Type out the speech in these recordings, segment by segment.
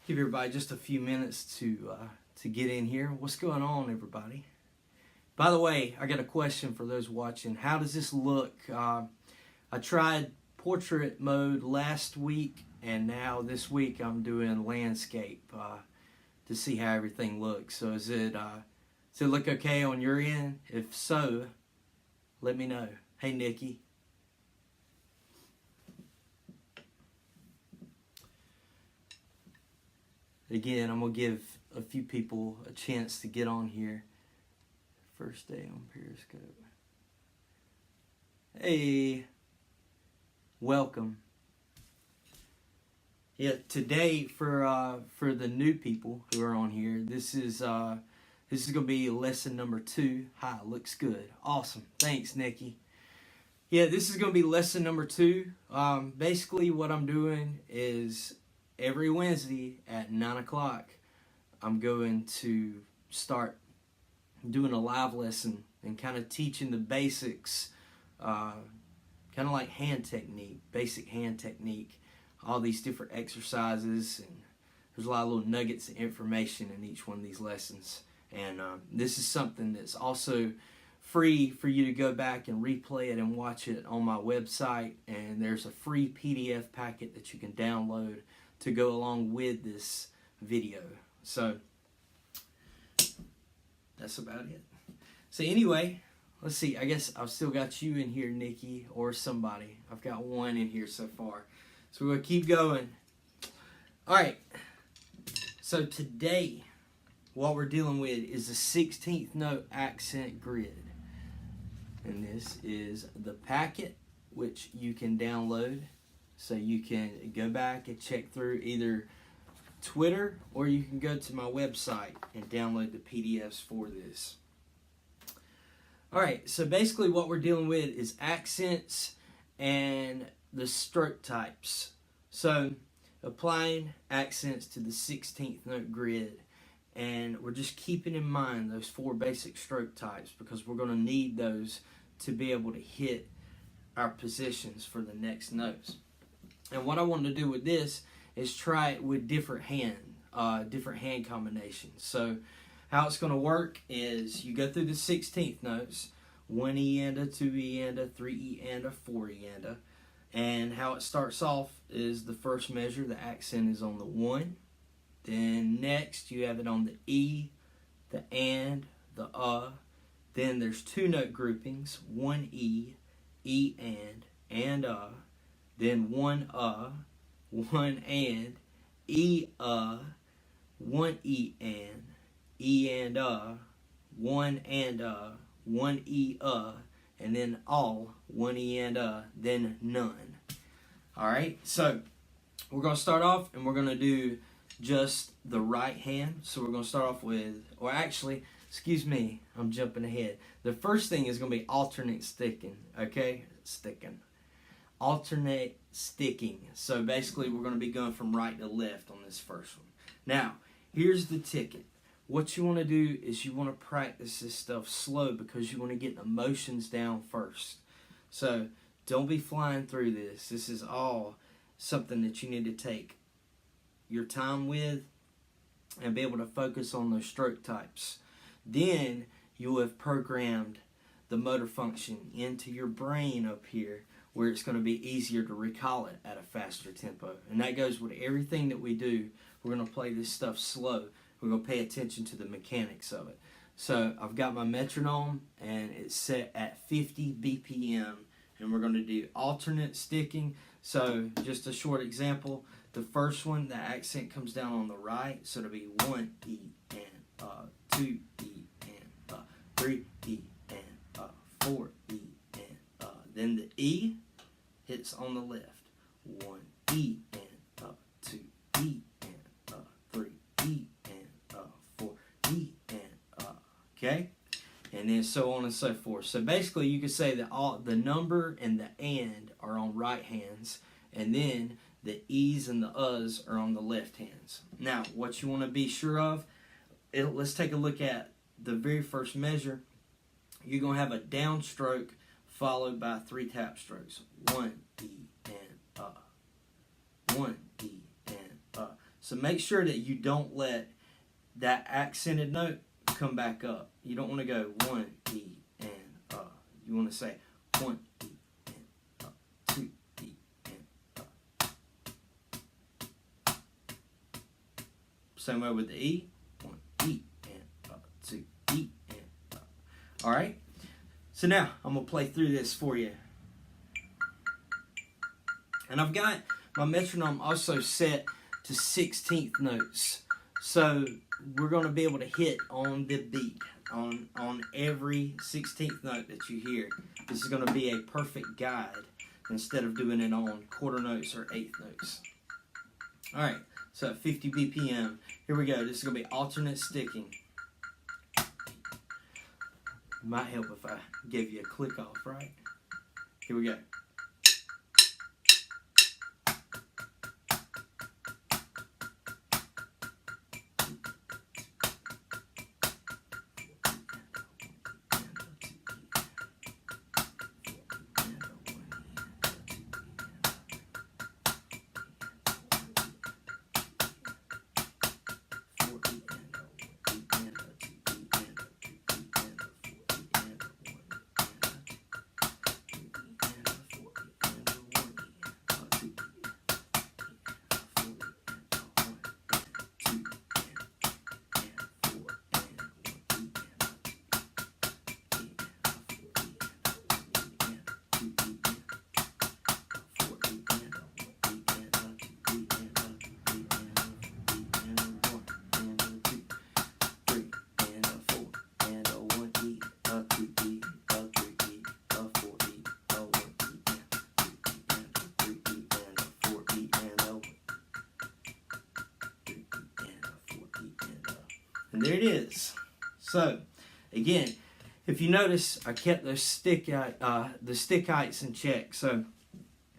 Give everybody just a few minutes to get in here. What's going on, everybody? By the way, I got a question for those watching. How does this look? I tried portrait mode last week, and now this week I'm doing landscape to see how everything looks. So does it look okay on your end? If so, let me know. Hey, Nikki. Again, I'm going to give a few people a chance to get on here. First day on Periscope. Hey, welcome. Yeah, today for the new people who are on here, this is going to be lesson number 2. Hi, looks good. Awesome. Thanks, Nikki. Yeah, this is going to be lesson number 2. Basically, what I'm doing is every Wednesday at 9 o'clock, I'm going to start doing a live lesson and kind of teaching the basics, kind of like hand technique, basic hand technique, all these different exercises, and there's a lot of little nuggets of information in each one of these lessons. And this is something that's also free for you to go back and replay it and watch it on my website, and there's a free PDF packet that you can download to go along with this video. So that's about it. So anyway, let's see. I guess I've still got you in here, Nikki, or somebody. I've got one in here so far. So we're going to keep going. All right. So today, what we're dealing with is the 16th note accent grid. And this is the packet, which you can download. So you can go back and check through either Twitter, or you can go to my website and download the PDFs for this. Alright, so basically what we're dealing with is accents and the stroke types. So applying accents to the 16th note grid, and we're just keeping in mind those 4 basic stroke types because we're going to need those to be able to hit our positions for the next notes. And what I want to do with this is try it with different hand combinations. So how it's going to work is you go through the 16th notes, 1 E-anda, 2 E-anda, 3 E-anda, 4 E-anda. And how it starts off is the first measure, the accent is on the 1. Then next you have it on the E, the and, the Then there's 2 note groupings, 1 E, E and Then 1 1 and, E 1 E and 1 and 1 E and then all, 1 E and then none. Alright, so we're going to start off and we're going to do just the right hand. So we're going to start off with, or actually, excuse me, I'm jumping ahead. The first thing is going to be alternate sticking, okay? Sticking. Alternate sticking. So basically we're going to be going from right to left on this first one. Now, here's the ticket. What you want to do is you want to practice this stuff slow because you want to get the emotions down first. So don't be flying through this. This is all something that you need to take your time with and be able to focus on those stroke types. Then you will have programmed the motor function into your brain up here, where it's going to be easier to recall it at a faster tempo. And that goes with everything that we do. We're going to play this stuff slow. We're going to pay attention to the mechanics of it. So I've got my metronome, and it's set at 50 BPM. And we're going to do alternate sticking. So just a short example. The first one, the accent comes down on the right. So it'll be 1 E and 2 E and 3 E and 4 E and then the E hits on the left. 1 E and 2 E and 3 E and 4 E and okay, and then so on and so forth. So basically, you could say that all the number and the and are on right hands, and then the E's and the U's are on the left hands. Now, what you want to be sure of, let's take a look at the very first measure. You're going to have a downstroke followed by 3 tap strokes. 1 E and 1 E and So make sure that you don't let that accented note come back up. You don't want to go 1 E and You want to say 1 E and 2 E and Same way with the E. 1 E and 2 E and All right. So now I'm gonna play through this for you, and I've got my metronome also set to 16th notes. So we're going to be able to hit on the beat on every 16th note that you hear. This is going to be a perfect guide instead of doing it on quarter notes or eighth notes. Alright, so at 50 BPM, here we go. This is going to be alternate sticking. Might help if I give you a click off, right? Here we go. And there it is. So, again, if you notice, I kept the stick heights in check. So,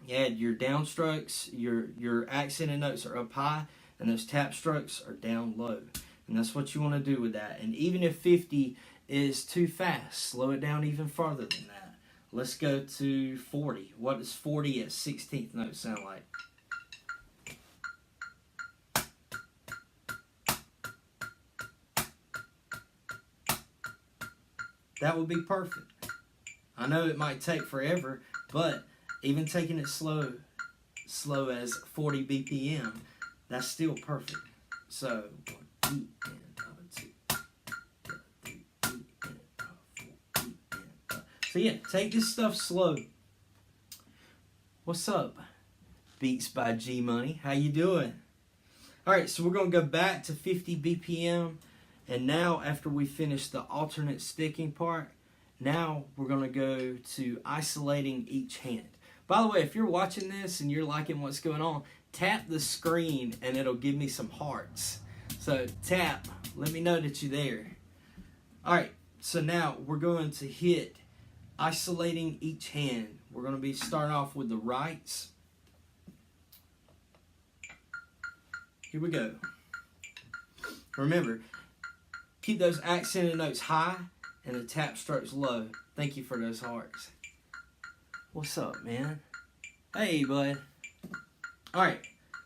you had your downstrokes, your accented notes are up high, and those tap strokes are down low. And that's what you want to do with that. And even if 50 is too fast, slow it down even farther than that. Let's go to 40. What does 40 at 16th note sound like? That would be perfect. I know it might take forever, but even taking it slow as 40 BPM, that's still perfect. So, 1 E and 2, 3 E and 4 E and So yeah, take this stuff slow. What's up? Beats by G Money. How you doing? All right, so we're gonna go back to 50 BPM. And now, after we finish the alternate sticking part, now we're going to go to isolating each hand. By the way, if you're watching this and you're liking what's going on, tap the screen and it'll give me some hearts. So tap, let me know that you're there. Alright, so now we're going to hit isolating each hand. We're going to be starting off with the rights. Here we go. Remember, keep those accented notes high and the tap strokes low. Thank you for those hearts. What's up, man? Hey, bud. Alright,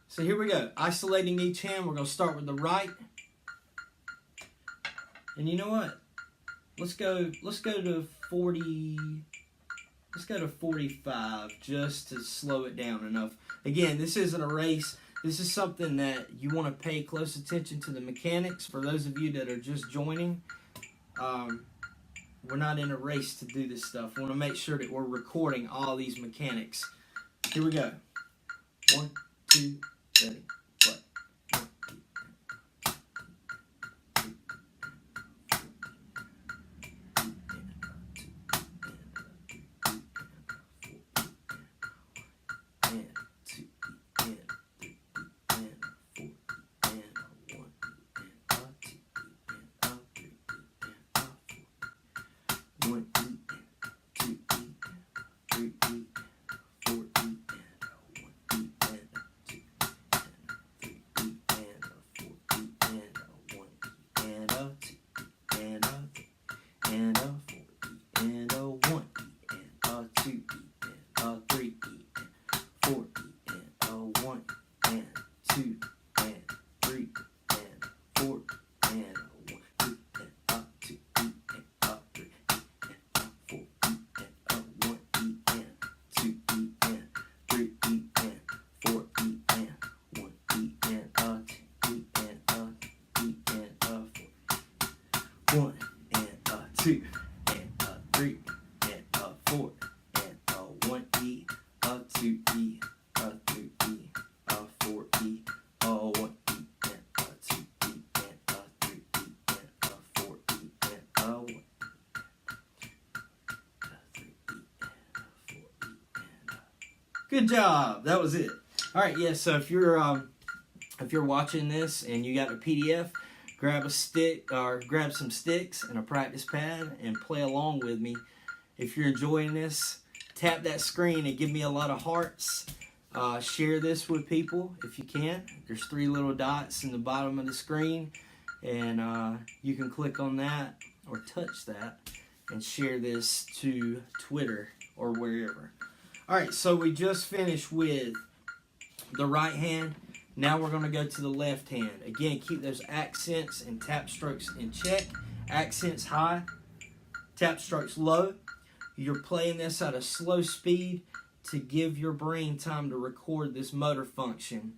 so here we go. Isolating each hand, we're going to start with the right. And you know what? Let's go to 40. Let's go to 45 just to slow it down enough. Again, this isn't a race. This is something that you want to pay close attention to the mechanics. For those of you that are just joining, we're not in a race to do this stuff. We want to make sure that we're recording all these mechanics. Here we go. 1, 2, 3, play. 1, 2, 3 E and 4 E and 1 and 2 and 1 and a 2 and a 3 and a 4 and a 1 E, a 2 E, a 3 E, a 4 E, a 1 E and a 2 E and a 3 E and a 4 E and a 1 E, a 3 E and a 4 E and a... Good job. That was it. All right. Yeah. So if you're watching this and you got a PDF, grab a stick or grab some sticks and a practice pad and play along with me. If you're enjoying this, tap that screen and give me a lot of hearts. Share this with people if you can. There's 3 little dots in the bottom of the screen, and you can click on that or touch that and share this to Twitter or wherever. All right, so we just finished with the right hand. Now we're going to go to the left hand. Again, keep those accents and tap strokes in check. Accents high, tap strokes low. You're playing this at a slow speed to give your brain time to record this motor function.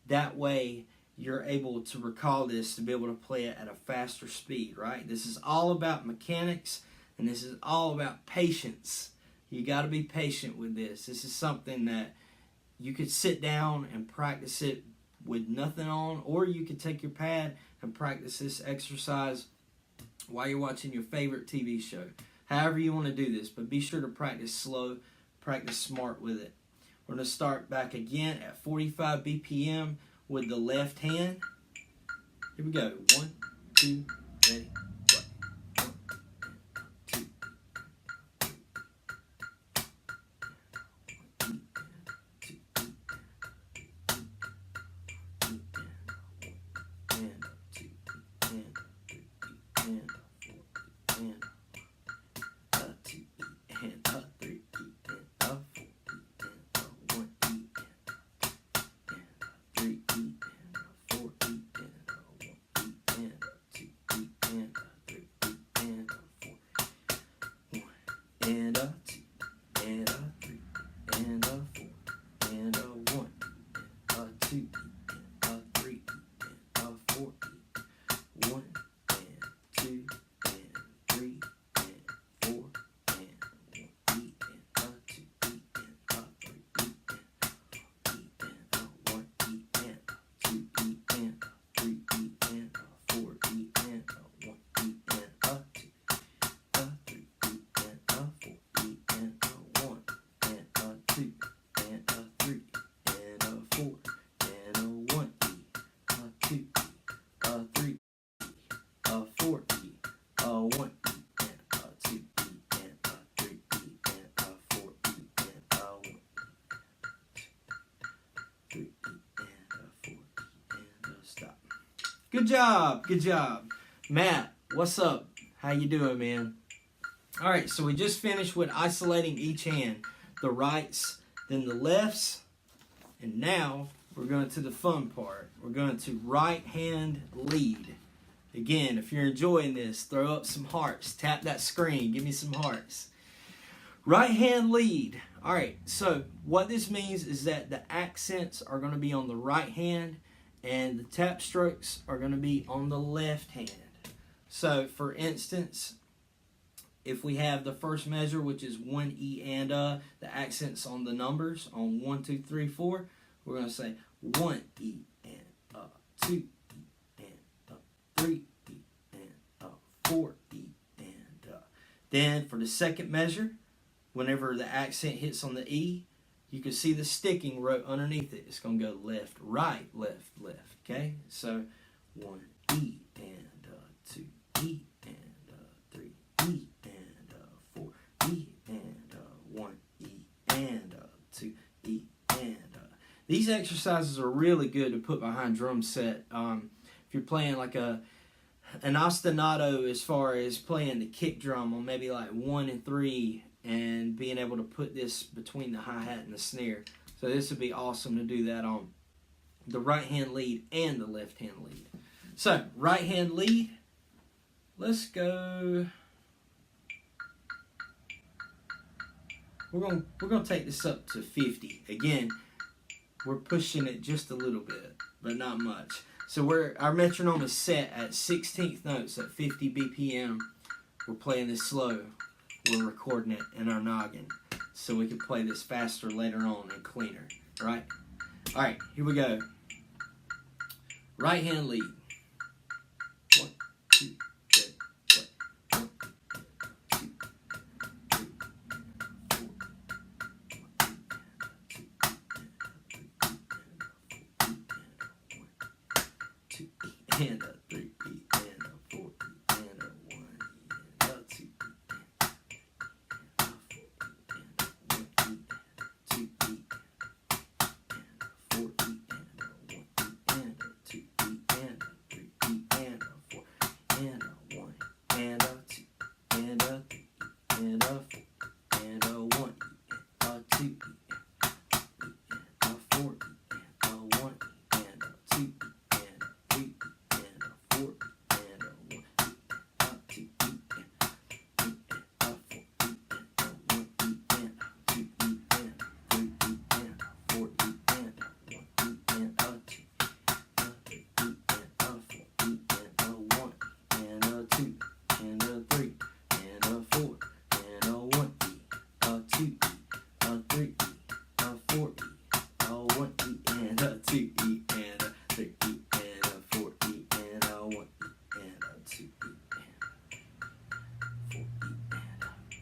That way, you're able to recall this to be able to play it at a faster speed, right? This is all about mechanics, and this is all about patience. You got to be patient with this. This is something that you could sit down and practice it with nothing on, or you could take your pad and practice this exercise while you're watching your favorite TV show. However you want to do this, but be sure to practice slow, practice smart with it. We're going to start back again at 45 BPM with the left hand. Here we go. 1, 2, ready. And a 2, and a 3, and a 4, and a 1, a 2, and a 3, and a 4, 1, and 2, and 3, and 4, and 1 E, and a 2 E, and a 3 E, and a 1 E, and a 2 E, and a 3 E, and a 4 E, and a 1 E, and a 2. Good job, good job. Matt, what's up? How you doing, man? All right, so we just finished with isolating each hand. The rights, then the lefts, and now we're going to the fun part. We're going to right hand lead. Again, if you're enjoying this, throw up some hearts. Tap that screen, give me some hearts. Right hand lead. All right, so what this means is that the accents are going to be on the right hand, and the tap strokes are going to be on the left hand. So, for instance, if we have the first measure, which is 1 E and the accents on the numbers on 1, 2, 3, 4, we're going to say 1 E and 2 E and 3 E and 4 E and Then for the second measure, whenever the accent hits on the E, you can see the sticking rope underneath it. It's going to go left, right, left, left. Okay? So 1 E and 2 E and 3 E and 4 E and 1 E and 2 E and These exercises are really good to put behind drum set. If you're playing like an ostinato, as far as playing the kick drum on maybe like 1 and 3, and being able to put this between the hi-hat and the snare. So this would be awesome to do that on the right hand lead and the left hand lead. So right hand lead, let's go. We're gonna take this up to 50. Again, we're pushing it just a little bit, but not much. So our metronome is set at 16th notes at 50 BPM. We're playing this slow. We're recording it in our noggin, so we can play this faster later on and cleaner, right? All right, here we go. Right hand lead. 1, 2, 3, play. 1, 2, 3, 4, 2, and a 3, and a 4, and a 1, and a 2.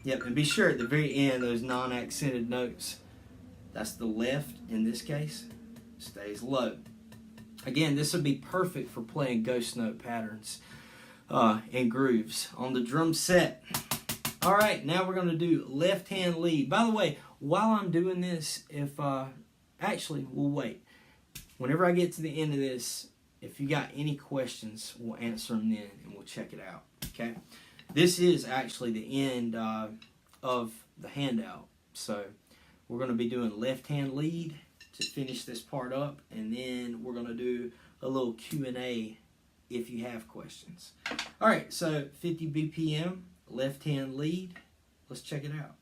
Yep, and be sure at the very end, those non-accented notes, that's the left in this case, stays low. Again, this would be perfect for playing ghost note patterns and grooves on the drum set. All right, now we're going to do left hand lead. By the way, while I'm doing this, actually, we'll wait. Whenever I get to the end of this, if you got any questions, we'll answer them then, and we'll check it out, okay? This is actually the end of the handout. So we're going to be doing left hand lead to finish this part up, and then we're going to do a little Q&A if you have questions. All right, so 50 BPM, left hand lead. Let's check it out.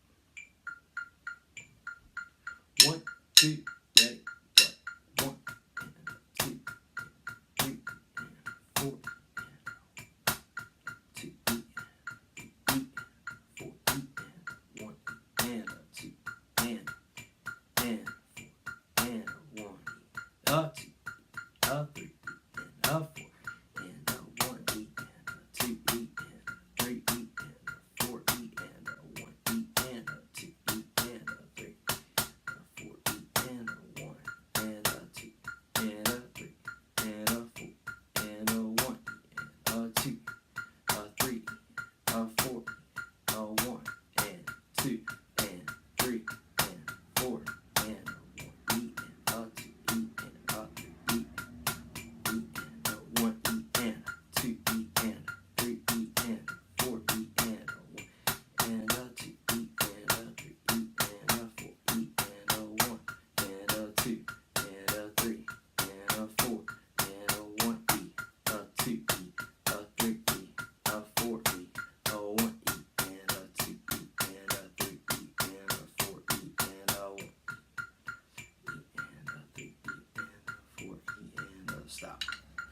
1, 2, ready, play. 1, 2, 3, 4.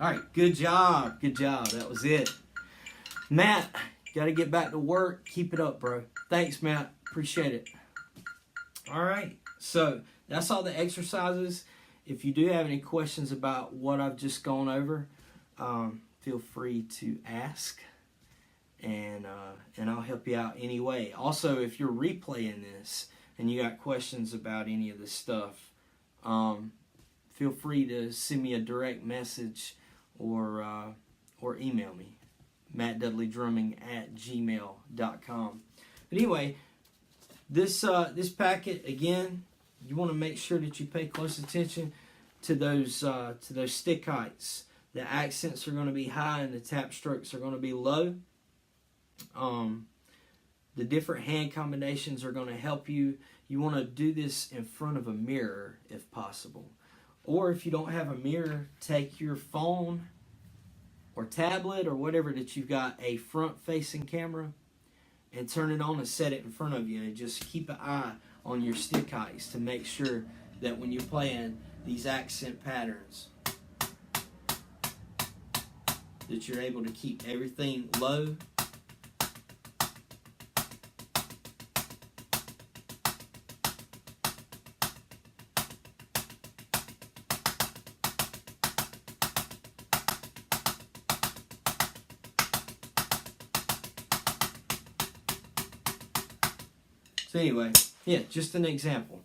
All right, good job. Good job. That was it. Matt, got to get back to work. Keep it up, bro. Thanks, Matt. Appreciate it. All right, so that's all the exercises. If you do have any questions about what I've just gone over, feel free to ask, and I'll help you out anyway. Also, if you're replaying this and you got questions about any of this stuff, feel free to send me a direct message or email me, mattdudleydrumming@gmail.com. But anyway, this packet, again, you want to make sure that you pay close attention to those stick heights. The accents are going to be high and the tap strokes are going to be low. The different hand combinations are going to help you. You want to do this in front of a mirror if possible. Or if you don't have a mirror, take your phone or tablet or whatever that you've got a front-facing camera and turn it on and set it in front of you, and just keep an eye on your stick heights to make sure that when you're playing these accent patterns, that you're able to keep everything low. So anyway, yeah, just an example.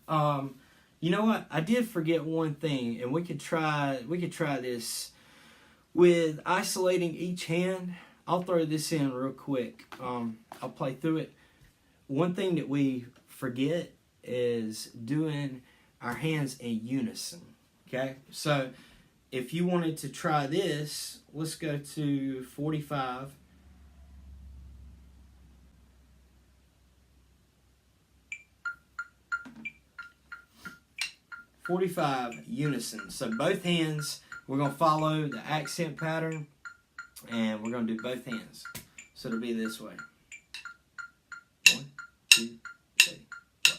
You know what? I did forget one thing, and we could try this with isolating each hand. I'll throw this in real quick. I'll play through it. One thing that we forget is doing our hands in unison. Okay? So if you wanted to try this, let's go to 45. Unison. So both hands, we're going to follow the accent pattern, and we're going to do both hands. So it'll be this way. 1, 2, 3, 4.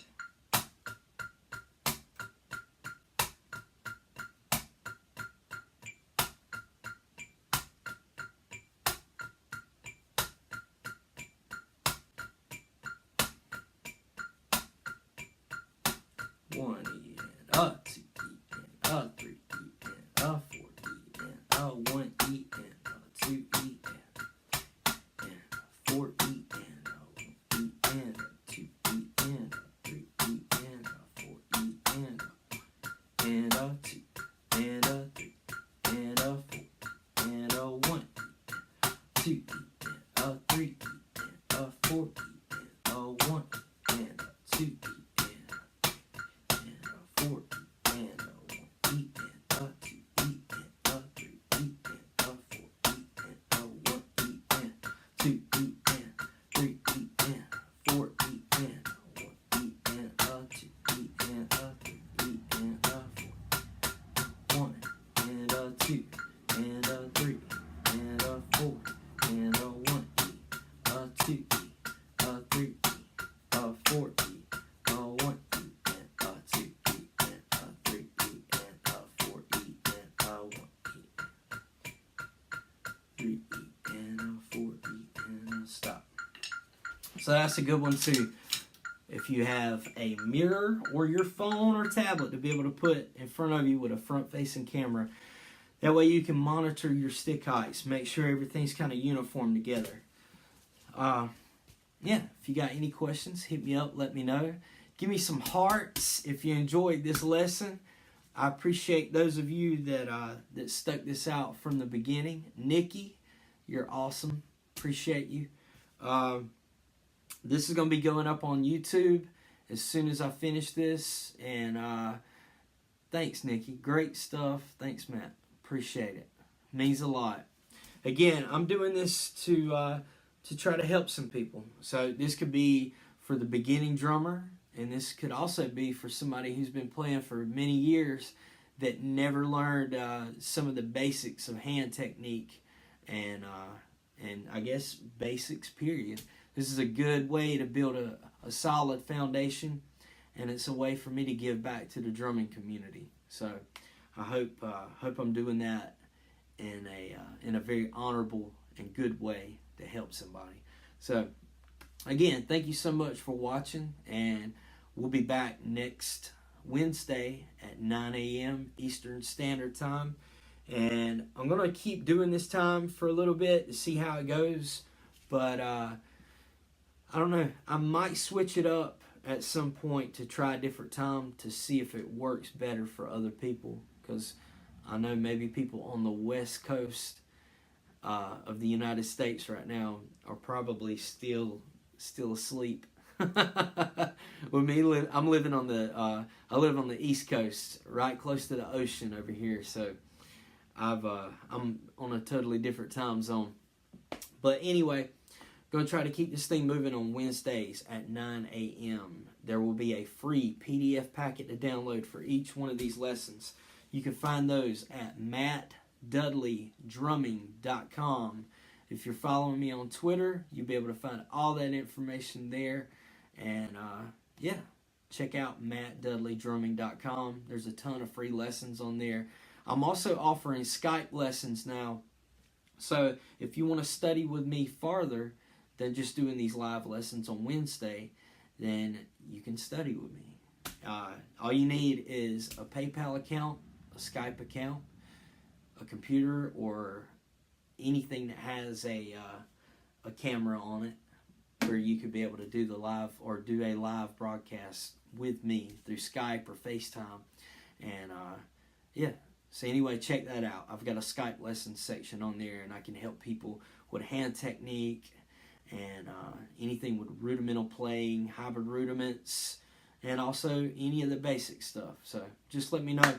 One E and a 2 E and a 3 E and a 4 E and a 1 E and a 2 E and a 4 E and a 1 E and a 2 E and a 3 E and a 4 E and a 2 and a 3 and a 4 and a 1 E, 2 E and a 3 E and a 4 E and a 1 E and a 2 E. 4 E and a 1 E and a 2 E and a 3 E and a 4 E and a 1 E and 2 E and 3 E and 4 E and a 1 E and a 2 E and a 3 E and a 4 1 and a 2 and a 3 and a 4 and a 1 E, a 2 E, a 3 E, a 4 E, a 1 E. Stop. So that's a good one too. If you have a mirror or your phone or tablet to be able to put in front of you with a front-facing camera, that way you can monitor your stick heights, make sure everything's kind of uniform together. Yeah, if you got any questions, hit me up, let me know. Give me some hearts if you enjoyed this lesson. I appreciate those of you that stuck this out from the beginning. Nikki, you're awesome. Appreciate you. This is going to be going up on YouTube as soon as I finish this. And thanks, Nikki. Great stuff. Thanks, Matt. Appreciate it. Means a lot. Again, I'm doing this to try to help some people. So this could be for the beginning drummer, and this could also be for somebody who's been playing for many years that never learned some of the basics of hand technique and I guess basics, period. This is a good way to build a solid foundation, and it's a way for me to give back to the drumming community. So I hope I'm doing that in a very honorable and good way to help somebody. So again, thank you so much for watching, and we'll be back next Wednesday at 9 a.m. Eastern Standard Time. And I'm going to keep doing this time for a little bit to see how it goes. But I don't know. I might switch it up at some point to try a different time to see if it works better for other people. Because I know maybe people on the West Coast of the United States right now are probably still asleep. With me, I'm living on the I live on the East Coast, right close to the ocean over here. So I'm on a totally different time zone. But anyway, going to try to keep this thing moving on Wednesdays at 9 a.m. There will be a free PDF packet to download for each one of these lessons. You can find those at mattdudleydrumming.com. If you're following me on Twitter, you'll be able to find all that information there. And yeah, check out mattdudleydrumming.com. There's a ton of free lessons on there. I'm also offering Skype lessons now So if you want to study with me farther than just doing these live lessons on Wednesday, then you can study with me. All you need is a PayPal account, a Skype account, a computer, or anything that has a camera on it, where you could be able to do the live or do a live broadcast with me through Skype or FaceTime. And yeah, so anyway, check that out. I've got a Skype lesson section on there, and I can help people with hand technique and anything with rudimental playing, hybrid rudiments, and also any of the basic stuff. So just let me know.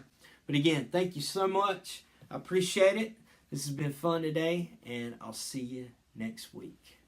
But again, thank you so much. I appreciate it. This has been fun today, and I'll see you next week.